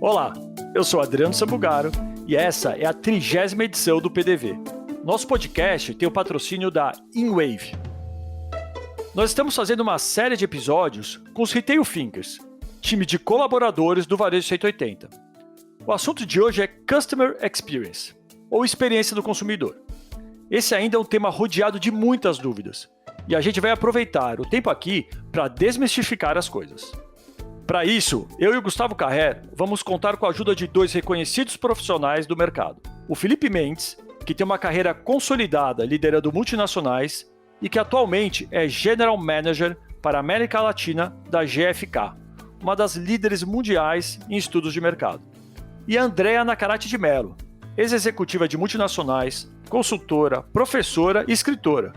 Olá, eu sou Adriano Sambugaro e essa é a 30ª edição do PDV. Nosso podcast tem o patrocínio da InWave. Nós estamos fazendo uma série de episódios com os Retail Thinkers, time de colaboradores do Varejo 180. O assunto de hoje é Customer Experience, ou experiência do consumidor. Esse ainda é um tema rodeado de muitas dúvidas, e a gente vai aproveitar o tempo aqui para desmistificar as coisas. Para isso, eu e o Gustavo Carrer vamos contar com a ajuda de dois reconhecidos profissionais do mercado. O Felipe Mendes, que tem uma carreira consolidada liderando multinacionais e que atualmente é General Manager para a América Latina da GfK, uma das líderes mundiais em estudos de mercado. E a Andrea Nacarate de Mello, ex-executiva de multinacionais, consultora, professora e escritora.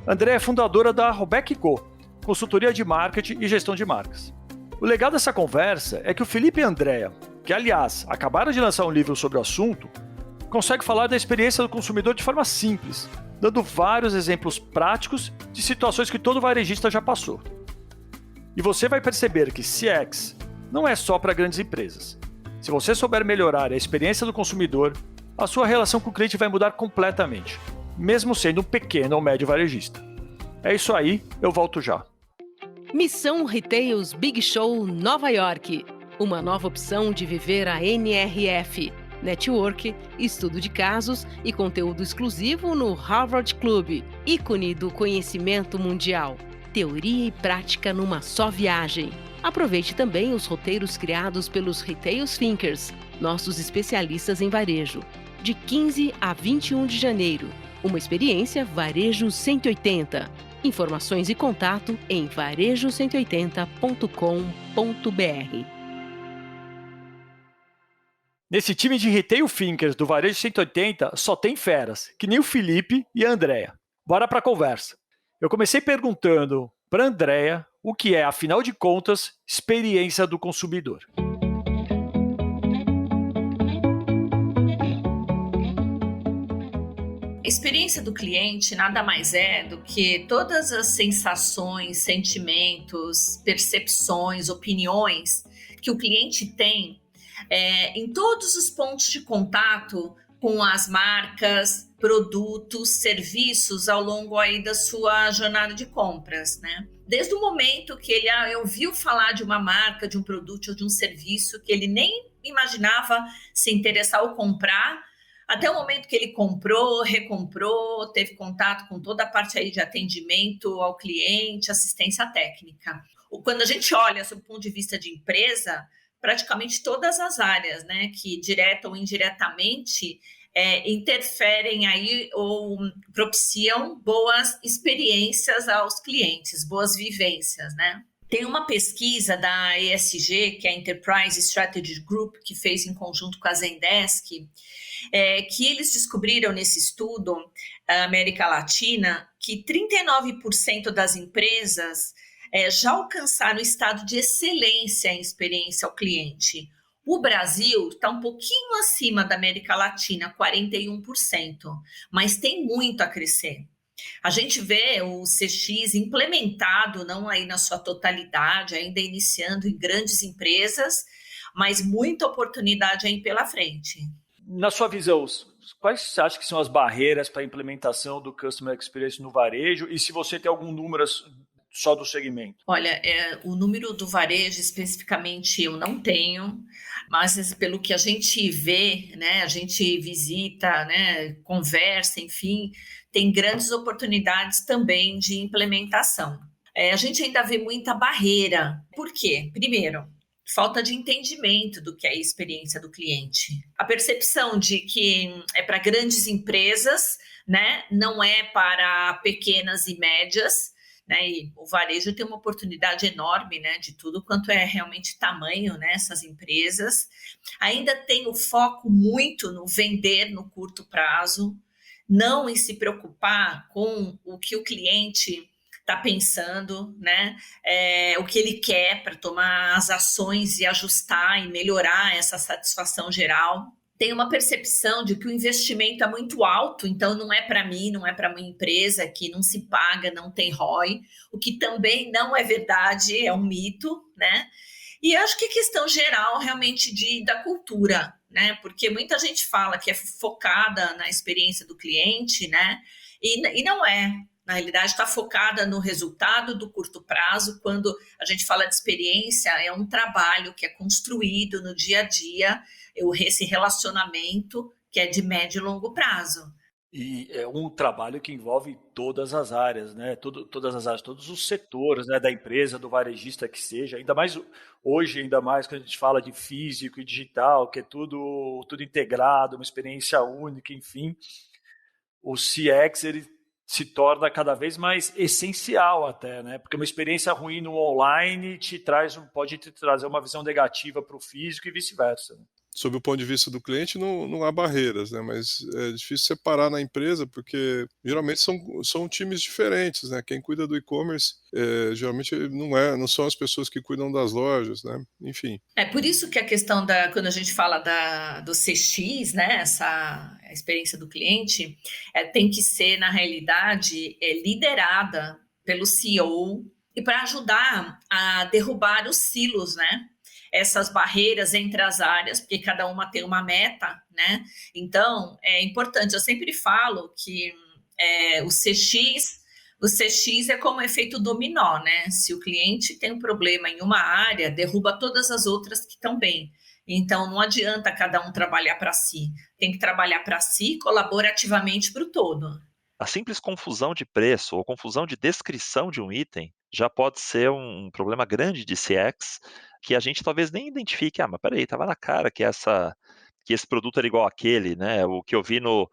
Andrea é fundadora da Robec Co, consultoria de marketing e gestão de marcas. O legal dessa conversa é que o Felipe e a Andrea, que aliás acabaram de lançar um livro sobre o assunto, conseguem falar da experiência do consumidor de forma simples, dando vários exemplos práticos de situações que todo varejista já passou. E você vai perceber que CX não é só para grandes empresas. Se você souber melhorar a experiência do consumidor, a sua relação com o cliente vai mudar completamente, mesmo sendo um pequeno ou médio varejista. É isso aí, eu volto já. Missão Retails Big Show Nova York. Uma nova opção de viver a NRF. Network, estudo de casos e conteúdo exclusivo no Harvard Club, ícone do conhecimento mundial. Teoria e prática numa só viagem. Aproveite também os roteiros criados pelos Retail Thinkers, nossos especialistas em varejo. De 15 a 21 de janeiro. Uma experiência Varejo 180. Informações e contato em varejo180.com.br. Nesse time de Retail Thinkers do Varejo 180 só tem feras, que nem o Felipe e a Andrea. Bora para a conversa. Eu comecei perguntando para a Andrea o que é, afinal de contas, experiência do consumidor. A experiência do cliente nada mais é do que todas as sensações, sentimentos, percepções, opiniões que o cliente tem em todos os pontos de contato com as marcas, produtos, serviços ao longo aí da sua jornada de compras, né? Desde o momento que ele ouviu falar de uma marca, de um produto ou de um serviço que ele nem imaginava se interessar ou comprar, até o momento que ele comprou, recomprou, teve contato com toda a parte aí de atendimento ao cliente, assistência técnica. Quando a gente olha sob o ponto de vista de empresa, praticamente todas as áreas, né, que direta ou indiretamente interferem aí ou propiciam boas experiências aos clientes, boas vivências, né? Tem uma pesquisa da ESG, que é a Enterprise Strategy Group, que fez em conjunto com a Zendesk, que eles descobriram nesse estudo, América Latina, que 39% das empresas já alcançaram o estado de excelência em experiência ao cliente. O Brasil está um pouquinho acima da América Latina, 41%, mas tem muito a crescer. A gente vê o CX implementado, não aí na sua totalidade, ainda iniciando em grandes empresas, mas muita oportunidade aí pela frente. Na sua visão, quais você acha que são as barreiras para a implementação do Customer Experience no varejo e se você tem algum número só do segmento? Olha, o número do varejo especificamente eu não tenho, mas pelo que a gente vê, né, a gente visita, né, conversa, enfim, tem grandes oportunidades também de implementação. A gente ainda vê muita barreira. Por quê? Primeiro, falta de entendimento do que é a experiência do cliente. A percepção de que é para grandes empresas, né, não é para pequenas e médias, né, e o varejo tem uma oportunidade enorme, né, de tudo quanto é realmente tamanho, né, essas empresas. Ainda tem o foco muito no vender no curto prazo, não em se preocupar com o que o cliente está pensando, né? O que ele quer para tomar as ações e ajustar e melhorar essa satisfação geral. Tem uma percepção de que o investimento é muito alto, então não é para mim, não é para minha empresa, que não se paga, não tem ROI, o que também não é verdade, é um mito, né? E acho que é questão geral realmente da cultura, né? Porque muita gente fala que é focada na experiência do cliente, né? E não é. Na realidade, está focada no resultado do curto prazo. Quando a gente fala de experiência, é um trabalho que é construído no dia a dia, esse relacionamento que é de médio e longo prazo. E é um trabalho que envolve todas as áreas, né? Todas as áreas, todos os setores, né? Da empresa, do varejista que seja. Ainda mais hoje, ainda mais quando a gente fala de físico e digital, que é tudo integrado, uma experiência única, enfim. O CX ele se torna cada vez mais essencial até, né? Porque uma experiência ruim no online pode te trazer uma visão negativa para o físico e vice-versa, né? Sob o ponto de vista do cliente, não há barreiras, né, mas é difícil separar na empresa, porque geralmente são times diferentes, né, quem cuida do e-commerce, geralmente não são as pessoas que cuidam das lojas, né, enfim. É por isso que a questão quando a gente fala do CX, né, essa experiência do cliente, tem que ser, na realidade, liderada pelo CEO e para ajudar a derrubar os silos, né? Essas barreiras entre as áreas, porque cada uma tem uma meta, né? Então, é importante. Eu sempre falo que o CX é como um efeito dominó, né? Se o cliente tem um problema em uma área, derruba todas as outras que estão bem. Então, não adianta cada um trabalhar para si. Tem que trabalhar para si colaborativamente para o todo. A simples confusão de preço ou confusão de descrição de um item já pode ser um problema grande de CX, que a gente talvez nem identifique. Mas peraí, estava na cara que esse produto era igual àquele, né? O que eu vi no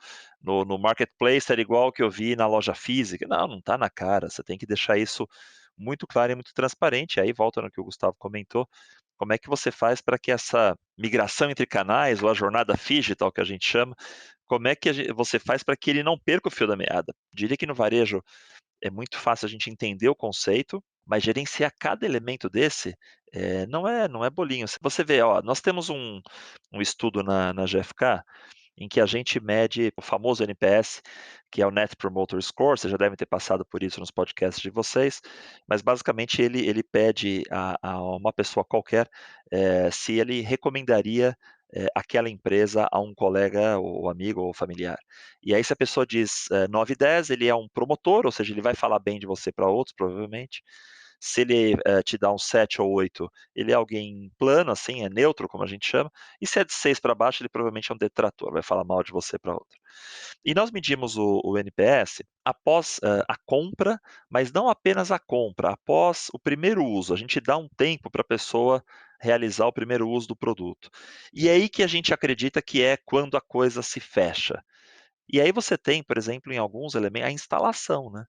marketplace era igual ao que eu vi na loja física. Não está na cara. Você tem que deixar isso muito claro e muito transparente. Aí volta no que o Gustavo comentou. Como é que você faz para que essa migração entre canais, ou a jornada digital que a gente chama, como é que você faz para que ele não perca o fio da meada? Diria que no varejo é muito fácil a gente entender o conceito, mas gerenciar cada elemento desse não é bolinho. Se você vê, ó, nós temos um estudo na GfK em que a gente mede o famoso NPS, que é o Net Promoter Score. Vocês já devem ter passado por isso nos podcasts de vocês, mas basicamente ele pede a uma pessoa qualquer se ele recomendaria aquela empresa a um colega, ou amigo, ou familiar. E aí, se a pessoa diz 9 e 10, ele é um promotor, ou seja, ele vai falar bem de você para outros, provavelmente. Se ele te dá um 7 ou 8, ele é alguém plano, assim, é neutro, como a gente chama. E se é de 6 para baixo, ele provavelmente é um detrator, vai falar mal de você para outro. E nós medimos o NPS após a compra, mas não apenas a compra, após o primeiro uso. A gente dá um tempo para a pessoa realizar o primeiro uso do produto. E é aí que a gente acredita que é quando a coisa se fecha. E aí você tem, por exemplo, em alguns elementos, a instalação, né?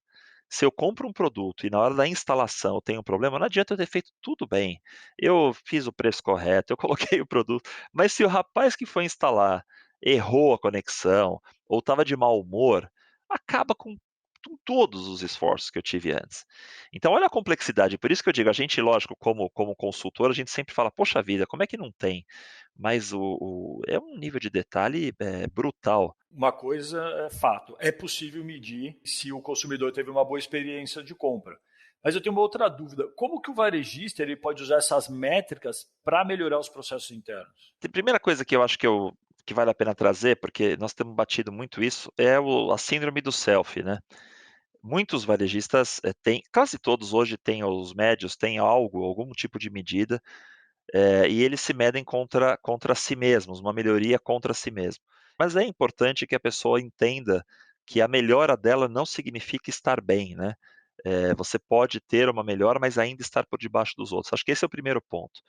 Se eu compro um produto e na hora da instalação eu tenho um problema, não adianta eu ter feito tudo bem. Eu fiz o preço correto, eu coloquei o produto, mas se o rapaz que foi instalar errou a conexão ou estava de mau humor, acaba com todos os esforços que eu tive antes. Então, olha a complexidade. Por isso que eu digo, a gente, lógico, como consultor, a gente sempre fala, poxa vida, como é que não tem? Mas é um nível de detalhe brutal. Uma coisa é fato, é possível medir se o consumidor teve uma boa experiência de compra. Mas eu tenho uma outra dúvida. Como que o varejista ele pode usar essas métricas para melhorar os processos internos? A primeira coisa que eu acho que vale a pena trazer, porque nós temos batido muito isso, é a síndrome do selfie, né? Muitos varejistas têm, quase todos hoje têm, os médios têm algum tipo de medida, e eles se medem contra si mesmos, uma melhoria contra si mesmo. Mas é importante que a pessoa entenda que a melhora dela não significa estar bem, né? Você pode ter uma melhora, mas ainda estar por debaixo dos outros. Acho que esse é o primeiro ponto.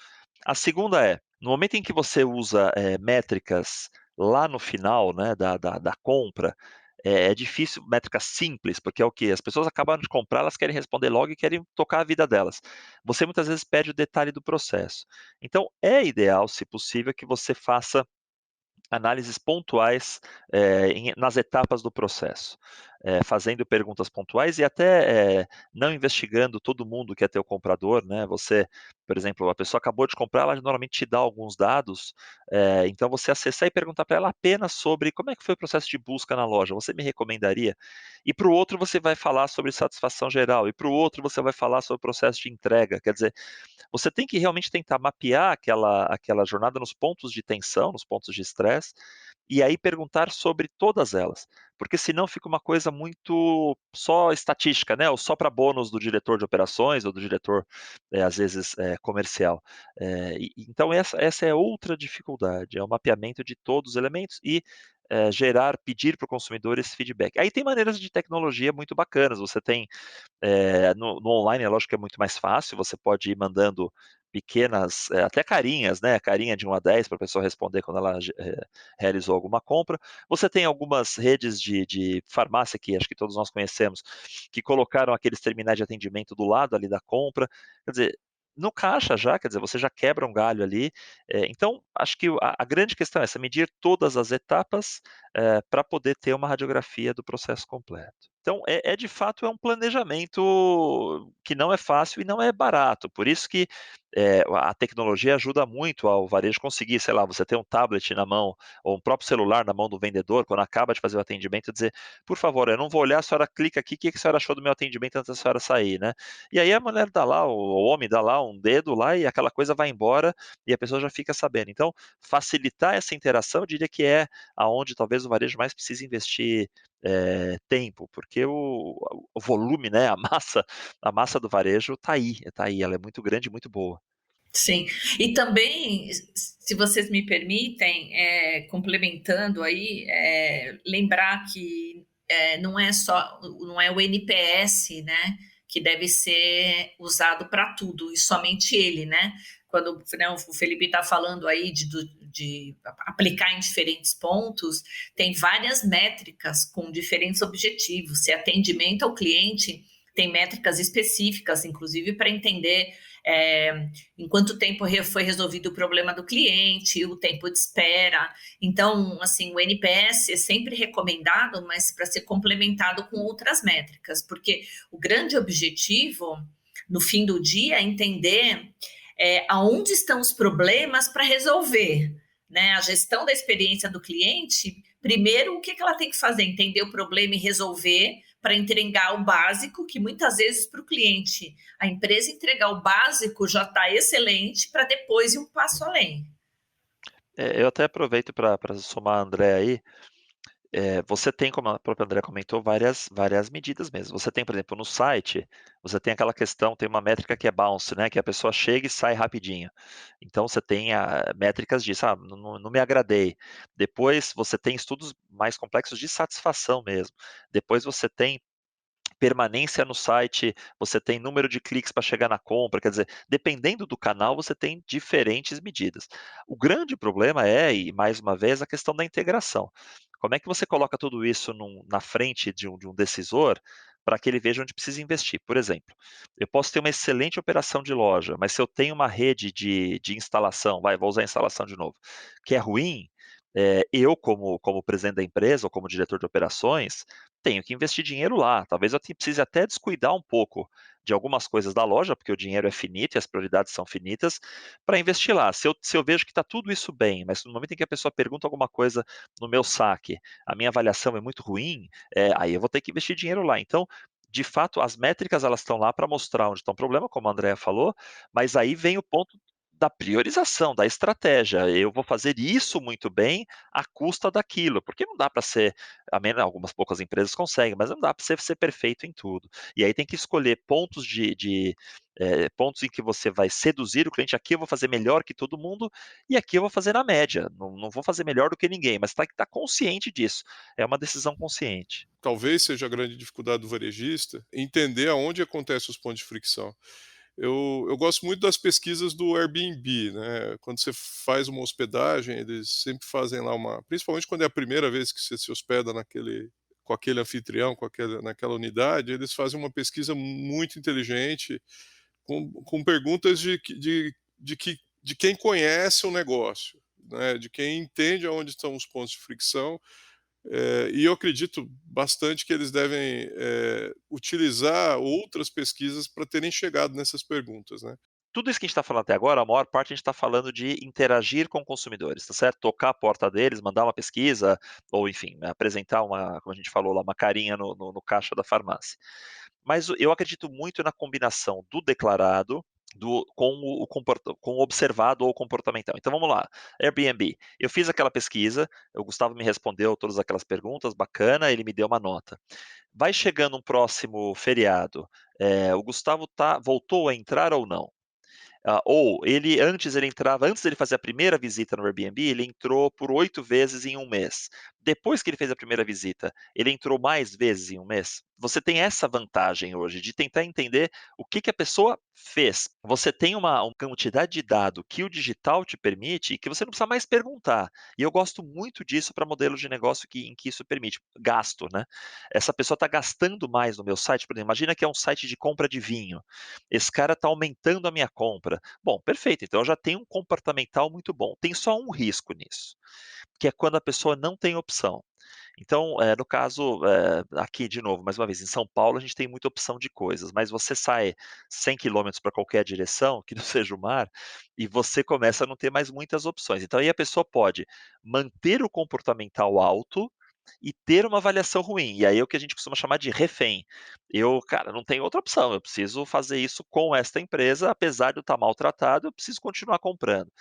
A segunda no momento em que você usa métricas lá no final, né, da compra, é difícil, métricas simples, porque é o que? As pessoas acabaram de comprar, elas querem responder logo e querem tocar a vida delas. Você muitas vezes perde o detalhe do processo. Então, é ideal, se possível, que você faça análises pontuais nas etapas do processo. fazendo perguntas pontuais e até não investigando todo mundo que é teu comprador, né? Você, por exemplo, a pessoa acabou de comprar, ela normalmente te dá alguns dados, então você acessar e perguntar para ela apenas sobre como é que foi o processo de busca na loja, você me recomendaria? E para o outro você vai falar sobre satisfação geral, e para o outro você vai falar sobre o processo de entrega, quer dizer, você tem que realmente tentar mapear aquela jornada nos pontos de tensão, nos pontos de estresse, e aí perguntar sobre todas elas, porque senão fica uma coisa muito só estatística, né, ou só para bônus do diretor de operações ou do diretor, às vezes, comercial. Então essa é outra dificuldade, é o mapeamento de todos os elementos e, pedir para o consumidor esse feedback. Aí tem maneiras de tecnologia muito bacanas, você tem no online é lógico que é muito mais fácil, você pode ir mandando pequenas, até carinhas, né, carinha de 1 a 10 para a pessoa responder quando ela realizou alguma compra. Você tem algumas redes de farmácia que acho que todos nós conhecemos, que colocaram aqueles terminais de atendimento do lado ali da compra. Quer dizer, no caixa já, quer dizer, você já quebra um galho ali. Então, acho que a grande questão é essa, medir todas as etapas para poder ter uma radiografia do processo completo. Então, de fato, é um planejamento que não é fácil e não é barato. Por isso que a tecnologia ajuda muito ao varejo conseguir, sei lá, você ter um tablet na mão ou um próprio celular na mão do vendedor, quando acaba de fazer o atendimento, dizer, por favor, eu não vou olhar, a senhora clica aqui, o que a senhora achou do meu atendimento antes da senhora sair, né? E aí a mulher dá lá, o homem dá lá um dedo lá e aquela coisa vai embora e a pessoa já fica sabendo. Então, facilitar essa interação, eu diria que é aonde talvez o varejo mais precisa investir tempo, porque o volume, né, a massa do varejo está aí, ela é muito grande e muito boa. Sim, e também, se vocês me permitem, complementando aí, lembrar que não é o NPS, né, que deve ser usado para tudo, e somente ele, né? Quando, né, o Felipe está falando aí de aplicar em diferentes pontos, tem várias métricas com diferentes objetivos. Se atendimento ao cliente, tem métricas específicas, inclusive para entender em quanto tempo foi resolvido o problema do cliente, o tempo de espera. Então, assim, o NPS é sempre recomendado, mas para ser complementado com outras métricas, porque o grande objetivo, no fim do dia, é entender aonde estão os problemas para resolver. Né? A gestão da experiência do cliente, primeiro, o que ela tem que fazer? Entender o problema e resolver para entregar o básico, que muitas vezes para o cliente, a empresa entregar o básico já está excelente para depois ir um passo além. Eu até aproveito para somar a André aí. Você tem, como a própria André comentou, várias medidas mesmo. Você tem, por exemplo, no site, você tem aquela questão, tem uma métrica que é bounce, né? Que a pessoa chega e sai rapidinho. Então você tem métricas disso, não me agradei. Depois você tem estudos mais complexos de satisfação mesmo. Depois você tem permanência no site, você tem número de cliques para chegar na compra, quer dizer, dependendo do canal, você tem diferentes medidas. O grande problema e mais uma vez, a questão da integração. Como é que você coloca tudo isso na frente de um decisor para que ele veja onde precisa investir? Por exemplo, eu posso ter uma excelente operação de loja, mas se eu tenho uma rede de instalação, vou usar a instalação de novo, que é ruim, eu, como presidente da empresa ou como diretor de operações, tenho que investir dinheiro lá. Talvez eu precise até descuidar um pouco de algumas coisas da loja, porque o dinheiro é finito e as prioridades são finitas, para investir lá. Se eu vejo que está tudo isso bem, mas no momento em que a pessoa pergunta alguma coisa no meu saque, a minha avaliação é muito ruim, aí eu vou ter que investir dinheiro lá. Então, de fato, as métricas elas estão lá para mostrar onde está o problema, como a Andrea falou, mas aí vem o ponto da priorização, da estratégia. Eu vou fazer isso muito bem à custa daquilo, porque não dá para ser, algumas poucas empresas conseguem, mas não dá para ser perfeito em tudo. E aí tem que escolher pontos pontos em que você vai seduzir o cliente. Aqui eu vou fazer melhor que todo mundo e aqui eu vou fazer na média. Não vou fazer melhor do que ninguém, mas tem que estar consciente disso. É uma decisão consciente. Talvez seja a grande dificuldade do varejista entender aonde acontecem os pontos de fricção. Eu gosto muito das pesquisas do Airbnb, né? Quando você faz uma hospedagem, eles sempre fazem lá principalmente quando é a primeira vez que você se hospeda com aquele anfitrião, naquela unidade, eles fazem uma pesquisa muito inteligente, com perguntas de quem conhece o negócio, né? De quem entende aonde estão os pontos de fricção, E eu acredito bastante que eles devem utilizar outras pesquisas para terem chegado nessas perguntas, né? Tudo isso que a gente está falando até agora, a maior parte a gente está falando de interagir com consumidores, tá certo? Tocar a porta deles, mandar uma pesquisa, ou enfim, apresentar uma, como a gente falou lá, uma carinha no caixa da farmácia. Mas eu acredito muito na combinação do declarado com o observado ou comportamental. Então vamos lá, Airbnb. Eu fiz aquela pesquisa, o Gustavo me respondeu todas aquelas perguntas, bacana, ele me deu uma nota. Vai chegando um próximo feriado, o Gustavo voltou a entrar ou não? Ou antes dele fazer a primeira visita no Airbnb, ele entrou por 8 vezes em um mês. Depois que ele fez a primeira visita, ele entrou mais vezes em um mês? Você tem essa vantagem hoje de tentar entender o que a pessoa fez. Você tem uma quantidade de dado que o digital te permite e que você não precisa mais perguntar. E eu gosto muito disso para modelos de negócio em que isso permite. Gasto, né? Essa pessoa está gastando mais no meu site. Por exemplo, imagina que é um site de compra de vinho. Esse cara está aumentando a minha compra. Bom, perfeito. Então eu já tenho um comportamental muito bom. Tem só um risco nisso, que é quando a pessoa não tem opção. Então, no caso, aqui de novo, mais uma vez, em São Paulo a gente tem muita opção de coisas, mas você sai 100 quilômetros para qualquer direção, que não seja o mar, e você começa a não ter mais muitas opções. Então aí a pessoa pode manter o comportamental alto e ter uma avaliação ruim. E aí é o que a gente costuma chamar de refém. Cara, não tenho outra opção, eu preciso fazer isso com esta empresa, apesar de eu estar maltratado, eu preciso continuar comprando.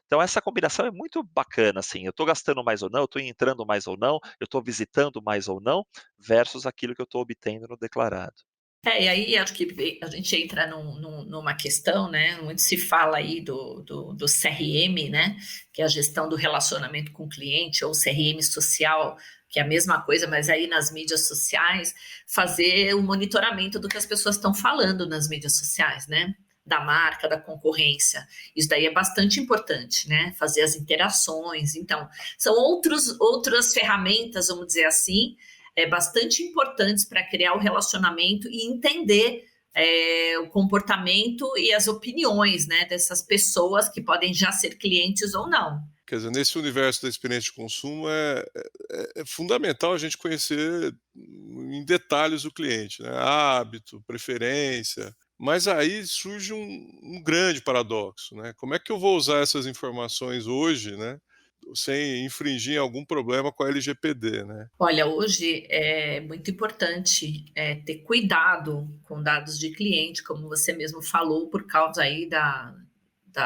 Então essa combinação é muito bacana, assim, eu estou gastando mais ou não, eu estou entrando mais ou não, eu estou visitando mais ou não, versus aquilo que eu estou obtendo no declarado. E aí acho que a gente entra numa questão, né? Muito se fala aí do CRM, né? Que é a gestão do relacionamento com o cliente, ou CRM social, que é a mesma coisa, mas aí nas mídias sociais, fazer o monitoramento do que as pessoas estão falando nas mídias sociais, né? Da marca, da concorrência. Isso daí é bastante importante, né? Fazer as interações. Então, são outras ferramentas, vamos dizer assim, bastante importantes para criar o relacionamento e entender o comportamento e as opiniões, né, dessas pessoas que podem já ser clientes ou não. Quer dizer, nesse universo da experiência de consumo é fundamental a gente conhecer em detalhes o cliente, né? Hábito, preferência. Mas aí surge um grande paradoxo, né? Como é que eu vou usar essas informações hoje, né, sem infringir algum problema com a LGPD, né? Olha, hoje é muito importante ter cuidado com dados de cliente, como você mesmo falou, por causa aí da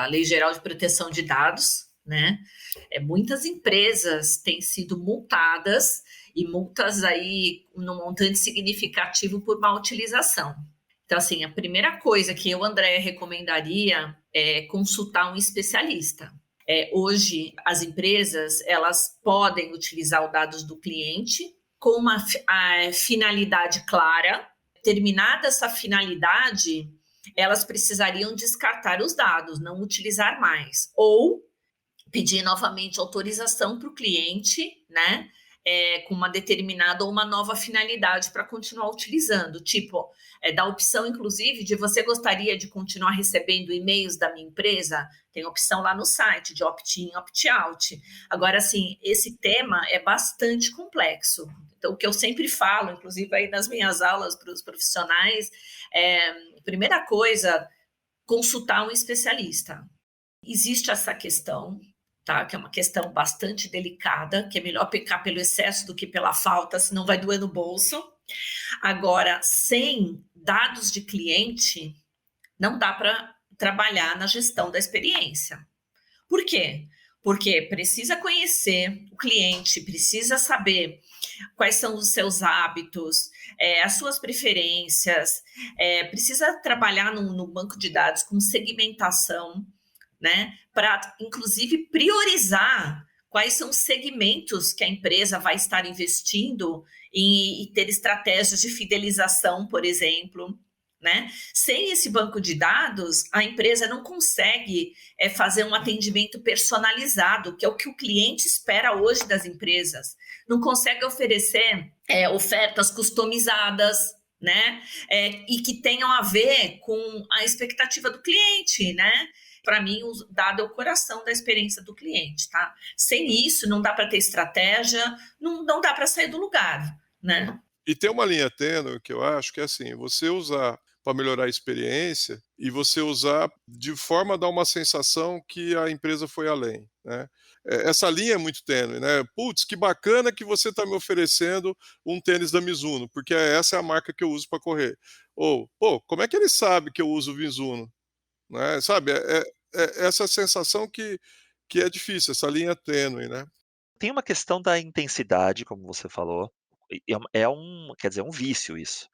Lei Geral de Proteção de Dados, né? Muitas empresas têm sido multadas, e multas aí num montante significativo por má utilização. Então, assim, a primeira coisa que eu, André, recomendaria é consultar um especialista. Hoje, as empresas, elas podem utilizar os dados do cliente com uma finalidade clara. Terminada essa finalidade, elas precisariam descartar os dados, não utilizar mais. Ou pedir novamente autorização para o cliente, né? Com uma determinada ou uma nova finalidade para continuar utilizando. Tipo, da opção, inclusive, de você gostaria de continuar recebendo e-mails da minha empresa? Tem opção lá no site de opt-in, opt-out. Agora, assim, esse tema é bastante complexo. Então, o que eu sempre falo, inclusive aí nas minhas aulas para os profissionais, primeira coisa, consultar um especialista. Existe essa questão, tá? Que é uma questão bastante delicada, que é melhor pecar pelo excesso do que pela falta, senão vai doer no bolso. Agora, sem dados de cliente, não dá para trabalhar na gestão da experiência. Por quê? Porque precisa conhecer o cliente, precisa saber quais são os seus hábitos, as suas preferências, precisa trabalhar no banco de dados com segmentação, né, para, inclusive, priorizar quais são os segmentos que a empresa vai estar investindo e ter estratégias de fidelização, por exemplo, né? Sem esse banco de dados, a empresa não consegue fazer um atendimento personalizado, que é o que o cliente espera hoje das empresas. Não consegue oferecer ofertas customizadas, né? E que tenham a ver com a expectativa do cliente, né? Para mim, o dado é o coração da experiência do cliente, tá? Sem isso, não dá para ter estratégia, não dá para sair do lugar, né? E tem uma linha tênue que eu acho que é assim, você usar para melhorar a experiência e você usar de forma a dar uma sensação que a empresa foi além, né? Essa linha é muito tênue, né? Putz, que bacana que você está me oferecendo um tênis da Mizuno, porque essa é a marca que eu uso para correr. Ou, pô, como é que ele sabe que eu uso o Mizuno? Né? Sabe, essa sensação que é difícil, essa linha tênue, né? Tem uma questão da intensidade, como você falou, quer dizer, um vício isso.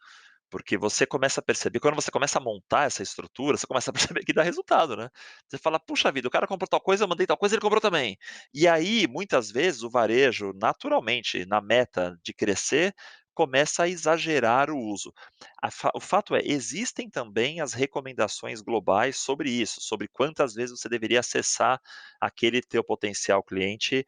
Porque você começa a perceber, quando você começa a montar essa estrutura, você começa a perceber que dá resultado, né. Você fala: "Puxa vida, o cara comprou tal coisa, eu mandei tal coisa, ele comprou também". E aí, muitas vezes, o varejo, naturalmente, na meta de crescer, começa a exagerar o uso. O fato é, existem também as recomendações globais sobre isso, sobre quantas vezes você deveria acessar aquele teu potencial cliente,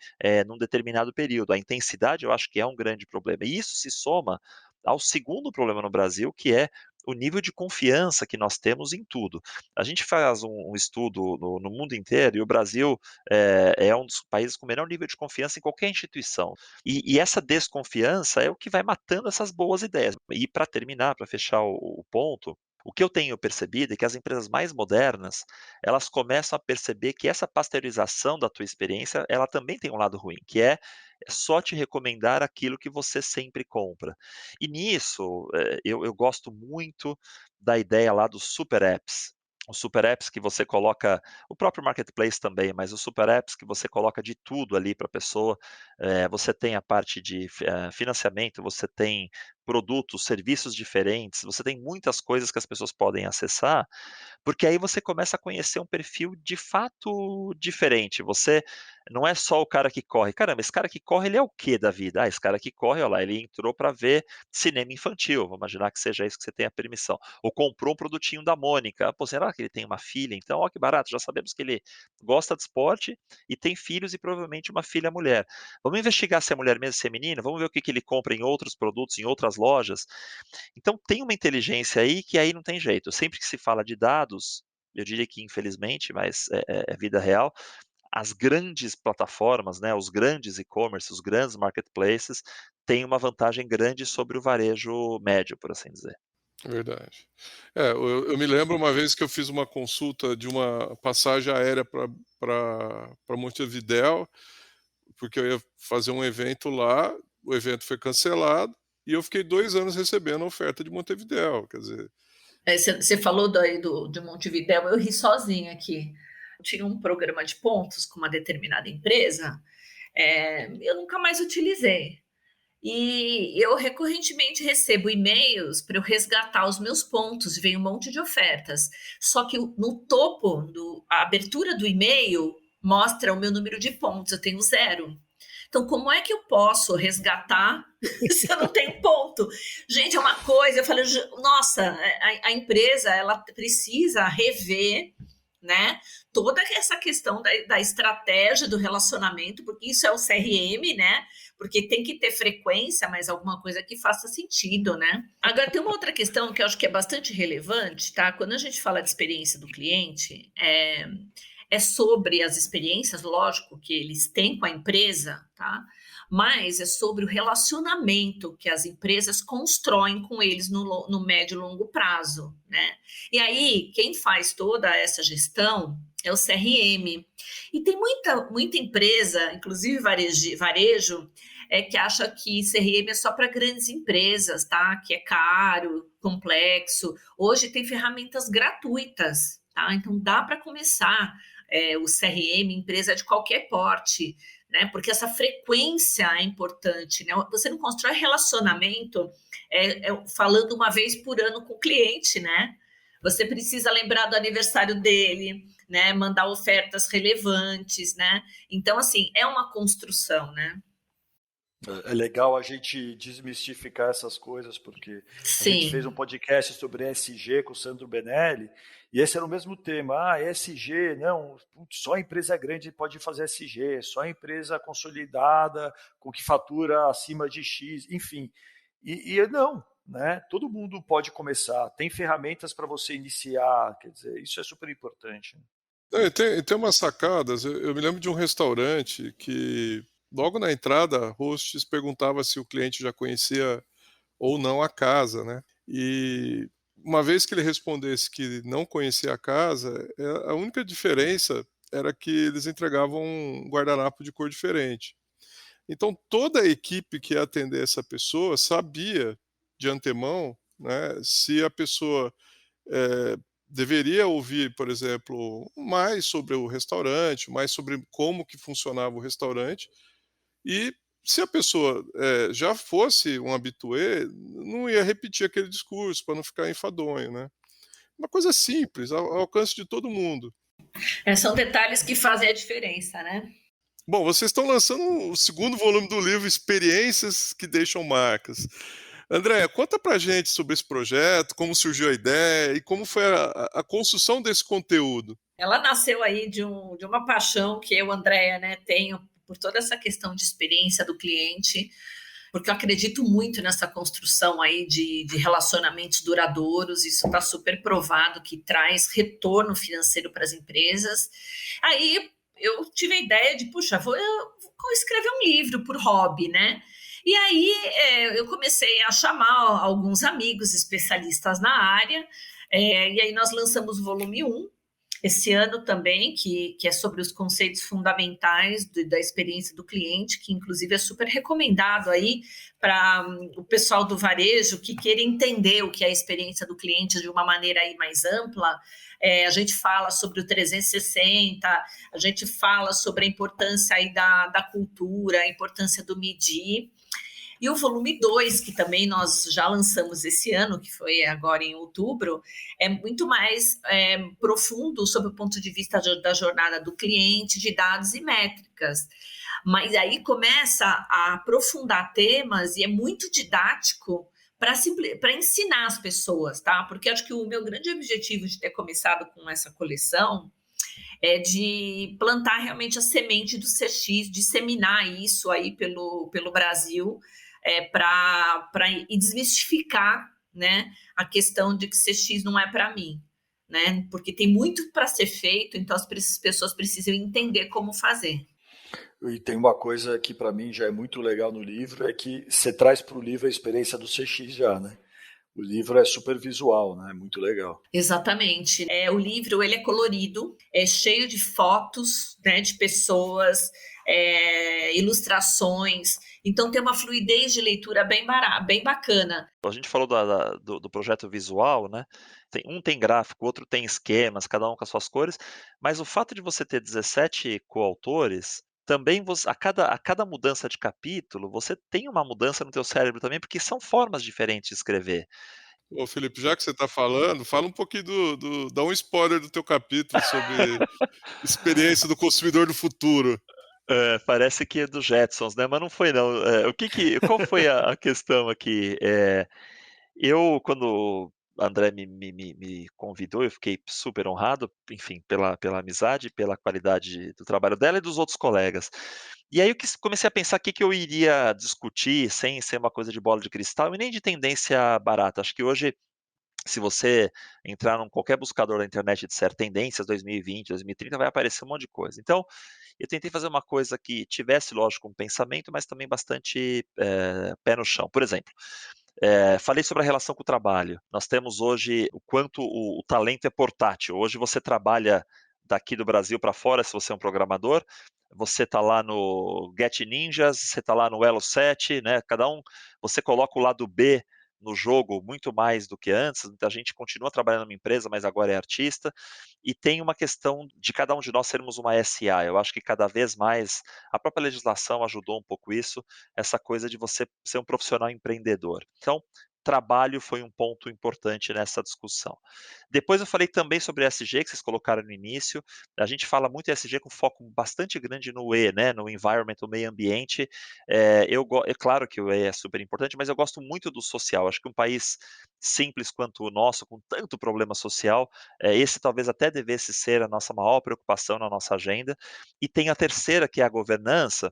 num determinado período. A intensidade eu acho que é um grande problema. E isso se soma ao segundo problema no Brasil, que é o nível de confiança que nós temos em tudo. A gente faz um estudo no mundo inteiro e o Brasil é um dos países com o menor nível de confiança em qualquer instituição. E essa desconfiança é o que vai matando essas boas ideias. E para terminar, para fechar o ponto, o que eu tenho percebido é que as empresas mais modernas, elas começam a perceber que essa pasteurização da tua experiência, ela também tem um lado ruim, que é só te recomendar aquilo que você sempre compra. E nisso, eu gosto muito da ideia lá dos super apps. Os super apps que você coloca, o próprio marketplace também, mas os super apps que você coloca de tudo ali para a pessoa. Você tem a parte de financiamento, você tem produtos, serviços diferentes, você tem muitas coisas que as pessoas podem acessar, porque aí você começa a conhecer um perfil de fato diferente. Você não é só o cara que corre. Caramba, esse cara que corre, ele é o quê da vida? Ah, esse cara que corre, olha lá, ele entrou para ver cinema infantil. Vamos imaginar que seja isso que você tenha permissão. Ou comprou um produtinho da Mônica. Pô, será que ele tem uma filha? Então, ó que barato, já sabemos que ele gosta de esporte e tem filhos e provavelmente uma filha mulher. Vamos investigar se é mulher mesmo, se é menina, vamos ver o que que ele compra em outros produtos, em outras lojas. Então tem uma inteligência aí que aí não tem jeito. Sempre que se fala de dados, eu diria que infelizmente, mas é vida real, as grandes plataformas, né, os grandes e-commerce, os grandes marketplaces, têm uma vantagem grande sobre o varejo médio, por assim dizer. Verdade. Eu me lembro uma vez que eu fiz uma consulta de uma passagem aérea para Montevidéu, porque eu ia fazer um evento lá, o evento foi cancelado, e eu fiquei 2 anos recebendo a oferta de Montevidéu, quer dizer. Você falou daí de Montevidéu, eu ri sozinha aqui. Eu tinha um programa de pontos com uma determinada empresa, eu nunca mais utilizei. E eu recorrentemente recebo e-mails para eu resgatar os meus pontos, vem um monte de ofertas. Só que no topo, a abertura do e-mail mostra o meu número de pontos, eu tenho 0. Então, como é que eu posso resgatar se eu não tenho ponto? Gente, é uma coisa, eu falei, nossa, a empresa, ela precisa rever, né, toda essa questão da estratégia do relacionamento, porque isso é o CRM, né, porque tem que ter frequência, mas alguma coisa que faça sentido, né. Agora, tem uma outra questão que eu acho que é bastante relevante, tá, quando a gente fala de experiência do cliente, é sobre as experiências, lógico, que eles têm com a empresa, tá? Mas é sobre o relacionamento que as empresas constroem com eles no médio e longo prazo, né? E aí, quem faz toda essa gestão é o CRM. E tem muita empresa, inclusive varejo, que acha que CRM é só para grandes empresas, tá? Que é caro, complexo. Hoje tem ferramentas gratuitas, tá? Então dá para começar o CRM, empresa de qualquer porte, né? Porque essa frequência é importante, né? Você não constrói relacionamento falando uma vez por ano com o cliente, né? Você precisa lembrar do aniversário dele, né? Mandar ofertas relevantes, né? Então, assim, é uma construção, né? É legal a gente desmistificar essas coisas, porque a gente fez um Sim. podcast sobre ESG com o Sandro Benelli, e esse era o mesmo tema. ESG, não, só empresa grande pode fazer ESG, só empresa consolidada, com que fatura acima de X, enfim. E não, né? Todo mundo pode começar, tem ferramentas para você iniciar, quer dizer, isso é super importante. Tem umas sacadas. Eu me lembro de um restaurante que, logo na entrada, a hostess perguntava se o cliente já conhecia ou não a casa, né? E uma vez que ele respondesse que não conhecia a casa, a única diferença era que eles entregavam um guardanapo de cor diferente. Então, toda a equipe que ia atender essa pessoa sabia de antemão, né, se a pessoa eh, deveria ouvir, por exemplo, mais sobre o restaurante, mais sobre como que funcionava o restaurante, e se a pessoa já fosse um habitué, não ia repetir aquele discurso para não ficar enfadonho, né? Uma coisa simples, ao alcance de todo mundo. São detalhes que fazem a diferença, né? Bom, vocês estão lançando o segundo volume do livro Experiências que Deixam Marcas. Andréia, conta pra gente sobre esse projeto, como surgiu a ideia e como foi a construção desse conteúdo. Ela nasceu aí de uma paixão que eu, Andréia, né, tenho por toda essa questão de experiência do cliente, porque eu acredito muito nessa construção aí de relacionamentos duradouros, isso está super provado que traz retorno financeiro para as empresas. Aí eu tive a ideia de, puxa, vou escrever um livro por hobby, né? E aí eu comecei a chamar alguns amigos especialistas na área, e aí nós lançamos o volume 1, esse ano também, que é sobre os conceitos fundamentais da experiência do cliente, que inclusive é super recomendado aí para o pessoal do varejo que queira entender o que é a experiência do cliente de uma maneira aí mais ampla. A gente fala sobre o 360, a gente fala sobre a importância aí da cultura, a importância do medir. E o volume 2, que também nós já lançamos esse ano, que foi agora em outubro, é muito mais profundo sob o ponto de vista da jornada do cliente, de dados e métricas. Mas aí começa a aprofundar temas e é muito didático para ensinar as pessoas, tá? Porque acho que o meu grande objetivo de ter começado com essa coleção é de plantar realmente a semente do CX, disseminar isso aí pelo Brasil, para desmistificar, né, a questão de que CX não é para mim, né? Porque tem muito para ser feito, então as pessoas precisam entender como fazer. E tem uma coisa que para mim já é muito legal no livro, é que você traz para o livro a experiência do CX já, né? O livro é super visual, né? Muito legal. Exatamente. O livro ele é colorido, é cheio de fotos, né, de pessoas, ilustrações. Então tem uma fluidez de leitura bem bacana. A gente falou do projeto visual, né? Um tem gráfico, outro tem esquemas, cada um com as suas cores, mas o fato de você ter 17 coautores, também a cada mudança de capítulo, você tem uma mudança no teu cérebro também, porque são formas diferentes de escrever. Ô, Felipe, já que você está falando, fala um pouquinho dá um spoiler do teu capítulo sobre experiência do consumidor do futuro. Parece que é dos Jetsons, né? Mas não foi não. Qual foi a questão aqui? Quando a André me convidou, eu fiquei super honrado, enfim, pela amizade, pela qualidade do trabalho dela e dos outros colegas. E aí eu comecei a pensar o que eu iria discutir, sem ser uma coisa de bola de cristal e nem de tendência barata. Acho que hoje, se você entrar em qualquer buscador da internet e disser tendências 2020, 2030, vai aparecer um monte de coisa. Então, eu tentei fazer uma coisa que tivesse, lógico, um pensamento, mas também bastante pé no chão. Por exemplo, falei sobre a relação com o trabalho. Nós temos hoje o quanto o talento é portátil. Hoje você trabalha daqui do Brasil para fora, se você é um programador, você está lá no Get Ninjas, você está lá no Elo 7, né? Você coloca o lado B no jogo muito mais do que antes. A gente continua trabalhando numa empresa, mas agora é artista. E tem uma questão de cada um de nós sermos uma SA. Eu acho que cada vez mais a própria legislação ajudou um pouco isso, essa coisa de você ser um profissional empreendedor. Então, trabalho foi um ponto importante nessa discussão. Depois eu falei também sobre ESG, que vocês colocaram no início. A gente fala muito ESG com foco bastante grande no E, né, no environment, no meio ambiente. É claro que o E é super importante, mas eu gosto muito do social. Acho que um país simples quanto o nosso, com tanto problema social, esse talvez até devesse ser a nossa maior preocupação na nossa agenda. E tem a terceira, que é a governança,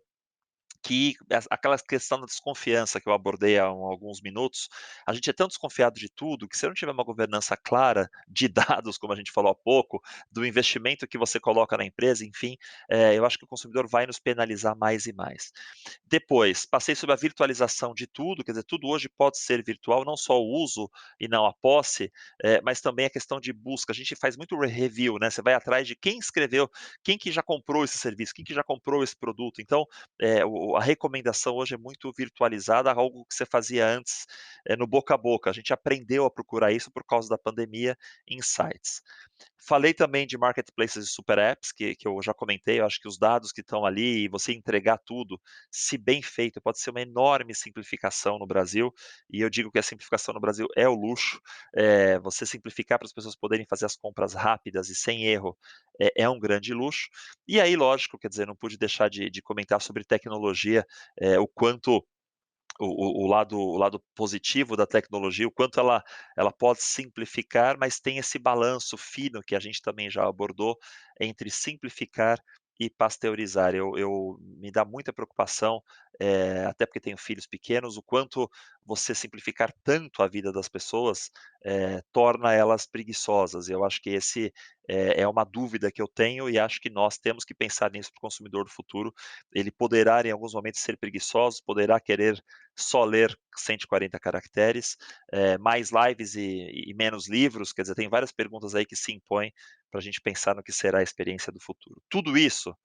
que aquela questão da desconfiança que eu abordei há alguns minutos, a gente é tão desconfiado de tudo que se eu não tiver uma governança clara de dados, como a gente falou há pouco, do investimento que você coloca na empresa, enfim, eu acho que o consumidor vai nos penalizar mais e mais. Depois, passei sobre a virtualização de tudo, quer dizer, tudo hoje pode ser virtual, não só o uso e não a posse, mas também a questão de busca. A gente faz muito review, né? Você vai atrás de quem escreveu, quem que já comprou esse serviço, quem que já comprou esse produto. Então, a recomendação hoje é muito virtualizada, algo que você fazia antes no boca a boca. A gente aprendeu a procurar isso por causa da pandemia em sites. Falei também de marketplaces e super apps, que eu já comentei, eu acho que os dados que estão ali e você entregar tudo, se bem feito, pode ser uma enorme simplificação no Brasil, e eu digo que a simplificação no Brasil é o luxo, você simplificar para as pessoas poderem fazer as compras rápidas e sem erro, é um grande luxo. E aí, lógico, quer dizer, não pude deixar de comentar sobre tecnologia, o quanto o lado positivo da tecnologia, o quanto ela pode simplificar, mas tem esse balanço fino que a gente também já abordou entre simplificar e pasteurizar. Me dá muita preocupação, até porque tenho filhos pequenos, o quanto você simplificar tanto a vida das pessoas, torna elas preguiçosas. Eu acho que esse é uma dúvida que eu tenho e acho que nós temos que pensar nisso para o consumidor do futuro. Ele poderá, em alguns momentos, ser preguiçoso, poderá querer só ler 140 caracteres, mais lives e menos livros, quer dizer, tem várias perguntas aí que se impõem para a gente pensar no que será a experiência do futuro. Tudo isso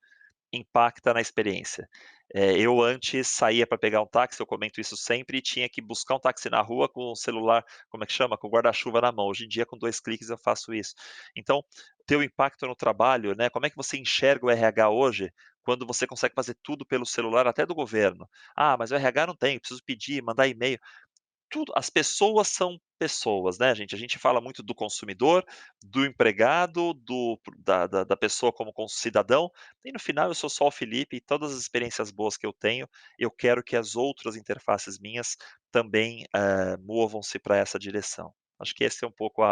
impacta na experiência. Eu antes saía para pegar um táxi, eu comento isso sempre, e tinha que buscar um táxi na rua com o celular, como é que chama? Com o guarda-chuva na mão. Hoje em dia, com 2 cliques, eu faço isso. Então, ter o impacto no trabalho, né? Como é que você enxerga o RH hoje, quando você consegue fazer tudo pelo celular, até do governo? Ah, mas o RH não tem, preciso pedir, mandar e-mail. Tudo, as pessoas são pessoas, né, gente? A gente fala muito do consumidor, do empregado, da pessoa como cidadão, e no final eu sou só o Felipe e todas as experiências boas que eu tenho, eu quero que as outras interfaces minhas também, movam-se para essa direção. Acho que esse é um pouco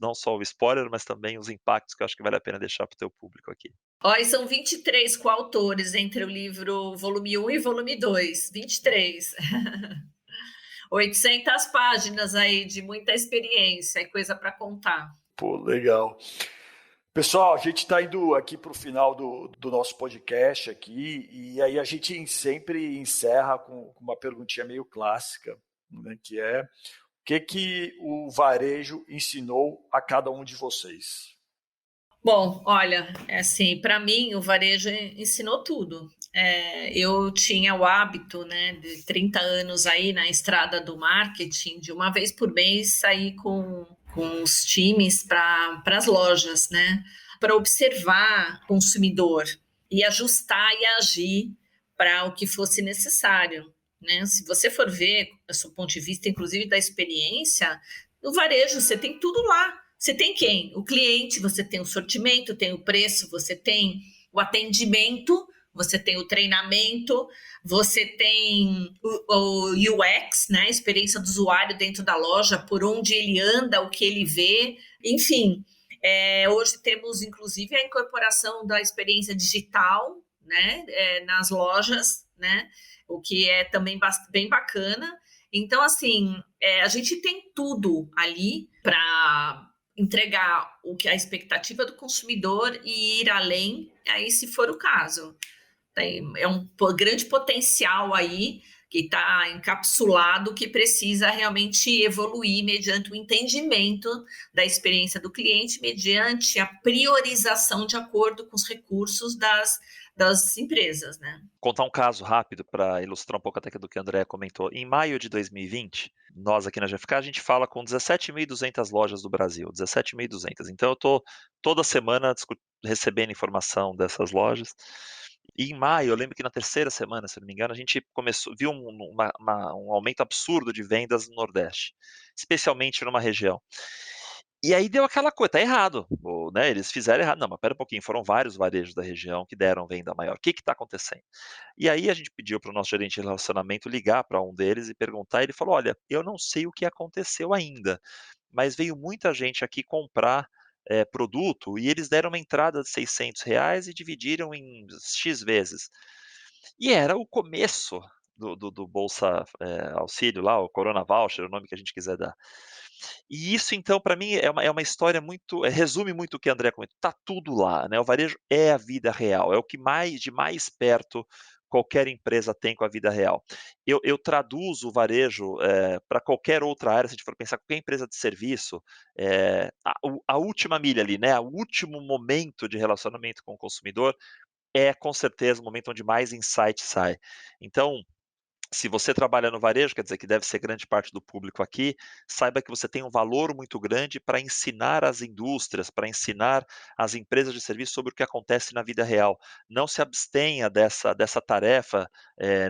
não só o spoiler, mas também os impactos que eu acho que vale a pena deixar para o teu público aqui. Ó, e são 23 coautores entre o livro volume 1 e volume 2, 23. 800 páginas aí de muita experiência e coisa para contar. Pô, legal. Pessoal, a gente está indo aqui para o final do nosso podcast aqui, e aí a gente sempre encerra com uma perguntinha meio clássica, né, que é: o que o varejo ensinou a cada um de vocês? Bom, olha, assim, para mim o varejo ensinou tudo. Eu tinha o hábito, né, de 30 anos aí na estrada do marketing, de uma vez por mês sair com os times para as lojas, né, para observar o consumidor e ajustar e agir para o que fosse necessário, né? Se você for ver, do ponto de vista, inclusive, da experiência, no varejo você tem tudo lá. Você tem quem? O cliente, você tem o sortimento, tem o preço, você tem o atendimento, você tem o treinamento, você tem o UX, né? A experiência do usuário dentro da loja, por onde ele anda, o que ele vê, enfim. Hoje temos, inclusive, a incorporação da experiência digital, né? Nas lojas, né? O que é também bem bacana. Então, assim, a gente tem tudo ali para entregar a expectativa do consumidor e ir além, aí se for o caso. É um grande potencial aí que está encapsulado, que precisa realmente evoluir mediante o entendimento da experiência do cliente, mediante a priorização de acordo com os recursos das empresas, né? Contar um caso rápido para ilustrar um pouco até do que a Andrea comentou. Em maio de 2020, nós aqui na GFK, a gente fala com 17.200 lojas do Brasil, 17.200. Então eu estou toda semana recebendo informação dessas lojas. E em maio, eu lembro que na terceira semana, se não me engano, a gente viu um aumento absurdo de vendas no Nordeste, especialmente numa região. E aí deu aquela coisa, tá errado, né? Eles fizeram errado. Não, mas pera um pouquinho, foram vários varejos da região que deram venda maior. O que está acontecendo? E aí a gente pediu para o nosso gerente de relacionamento ligar para um deles e perguntar. E ele falou: olha, eu não sei o que aconteceu ainda, mas veio muita gente aqui comprar produto e eles deram uma entrada de R$ 600 e dividiram em X vezes. E era o começo do Bolsa Auxílio lá, o Corona Voucher, o nome que a gente quiser dar. E isso então para mim é uma história muito resume muito o que a Andrea comentou, tá tudo lá, né, o varejo é a vida real, é o que de mais perto qualquer empresa tem com a vida real. Eu traduzo o varejo, para qualquer outra área, se a gente for pensar qualquer empresa de serviço, a última milha ali, né, o último momento de relacionamento com o consumidor, é com certeza o momento onde mais insight sai. Então, se você trabalha no varejo, quer dizer que deve ser grande parte do público aqui, saiba que você tem um valor muito grande para ensinar as indústrias, para ensinar as empresas de serviço sobre o que acontece na vida real. Não se abstenha dessa tarefa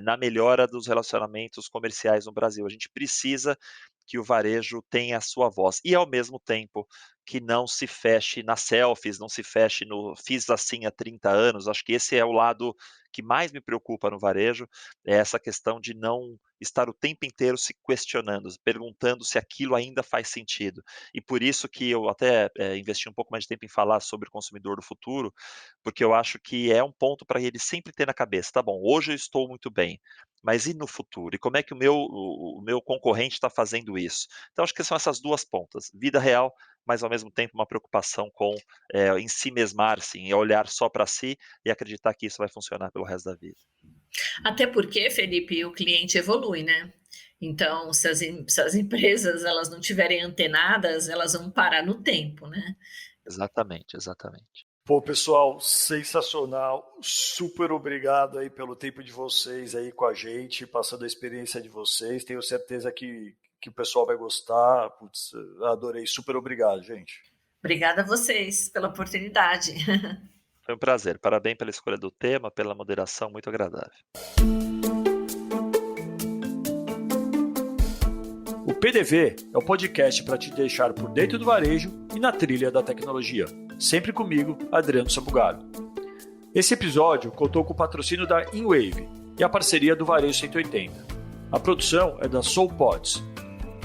na melhora dos relacionamentos comerciais no Brasil. A gente precisa que o varejo tenha a sua voz e, ao mesmo tempo, que não se feche nas selfies, não se feche no fiz assim há 30 anos. Acho que esse é o lado que mais me preocupa no varejo, é essa questão de não estar o tempo inteiro se questionando, perguntando se aquilo ainda faz sentido. E por isso que eu até investi um pouco mais de tempo em falar sobre o consumidor do futuro, porque eu acho que é um ponto para ele sempre ter na cabeça, tá bom, hoje eu estou muito bem, mas e no futuro? E como é que o meu concorrente está fazendo isso? Então acho que são essas duas pontas, vida real, mas ao mesmo tempo uma preocupação com em si mesmar-se, em olhar só para si e acreditar que isso vai funcionar pelo resto da vida. Até porque, Felipe, o cliente evolui, né? Então, se as empresas elas não tiverem antenadas, elas vão parar no tempo, né? Exatamente, exatamente. Pô, pessoal, sensacional. Super obrigado aí pelo tempo de vocês aí com a gente, passando a experiência de vocês. Tenho certeza que o pessoal vai gostar. Putz, adorei. Super obrigado, gente. Obrigada a vocês pela oportunidade. Foi um prazer. Parabéns pela escolha do tema, pela moderação, muito agradável. O PDV é o podcast para te deixar por dentro do varejo e na trilha da tecnologia. Sempre comigo, Adriano Sabugaro. Esse episódio contou com o patrocínio da InWave e a parceria do Varejo 180. A produção é da SoulPods.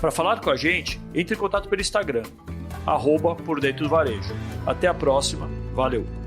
Para falar com a gente, entre em contato pelo Instagram, @por dentro do varejo. Até a próxima, valeu!